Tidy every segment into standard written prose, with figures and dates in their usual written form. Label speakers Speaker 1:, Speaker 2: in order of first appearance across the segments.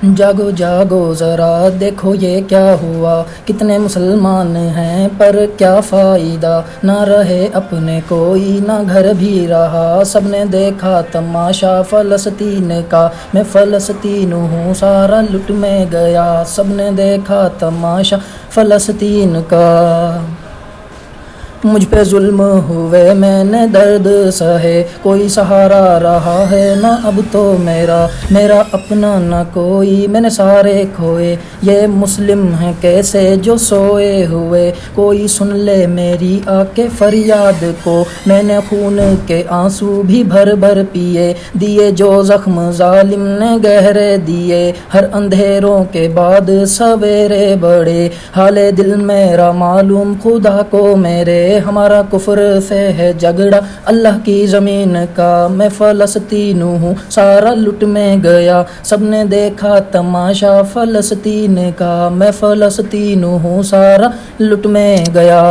Speaker 1: جاگو جاگو ذرا دیکھو یہ کیا ہوا، کتنے مسلمان ہیں پر کیا فائدہ، نہ رہے اپنے کوئی نہ گھر بھی رہا، سب نے دیکھا تماشا فلسطین کا، میں فلسطین ہوں سارا لٹ میں گیا، سب نے دیکھا تماشا فلسطین کا۔ مجھ پہ ظلم ہوئے میں نے درد سہے، کوئی سہارا رہا ہے نہ اب تو میرا اپنا نہ کوئی، میں نے سارے کھوئے، یہ مسلم ہیں کیسے جو سوئے ہوئے، کوئی سن لے میری آ کے فریاد کو، میں نے خون کے آنسو بھی بھر بھر پیے، دیے جو زخم ظالم نے گہرے دیے، ہر اندھیروں کے بعد سویرے بڑے، حال دل میرا معلوم خدا کو میرے، ہمارا کفر سے ہے جھگڑا اللہ کی زمین کا، میں فلسطین ہوں سارا لٹ میں گیا، سب نے دیکھا تماشا فلسطین کا، میں فلسطین ہوں سارا لٹ میں گیا۔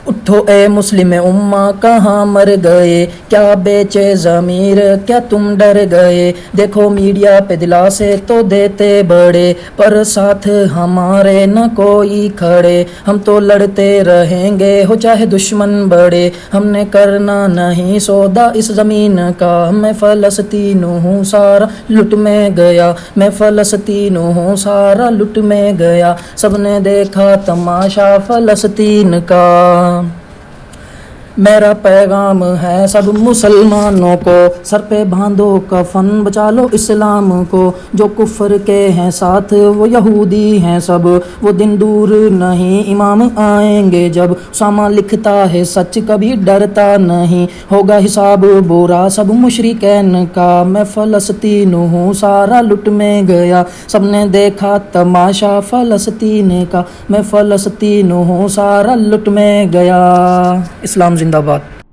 Speaker 1: اٹھو اے مسلم امہ کہاں مر گئے، کیا بیچے ضمیر کیا تم ڈر گئے، دیکھو میڈیا پہ دلاسے تو دیتے بڑے، پر ساتھ ہمارے نہ کوئی کھڑے، ہم تو لڑتے رہیں گے ہو چاہے دشمن بڑے، ہم نے کرنا نہیں سودا اس زمین کا، میں فلسطین ہوں سارا لٹ میں گیا، میں فلسطین ہوں سارا لٹ میں گیا، سب نے دیکھا تماشا فلسطین کا۔ میرا پیغام ہے سب مسلمانوں کو، سر پہ باندھو کفن بچا لو اسلام کو، جو کفر کے ہیں ساتھ وہ یہودی ہیں سب، وہ دن دور نہیں امام آئیں گے جب، اسامہ لکھتا ہے سچ کبھی ڈرتا نہیں، ہوگا حساب برا سب مشرکین کا، میں فلسطین ہوں سارا لٹ میں گیا، سب نے دیکھا تماشا فلسطین کا، میں فلسطین ہوں سارا لٹ میں گیا۔ اسلام زندہ باد۔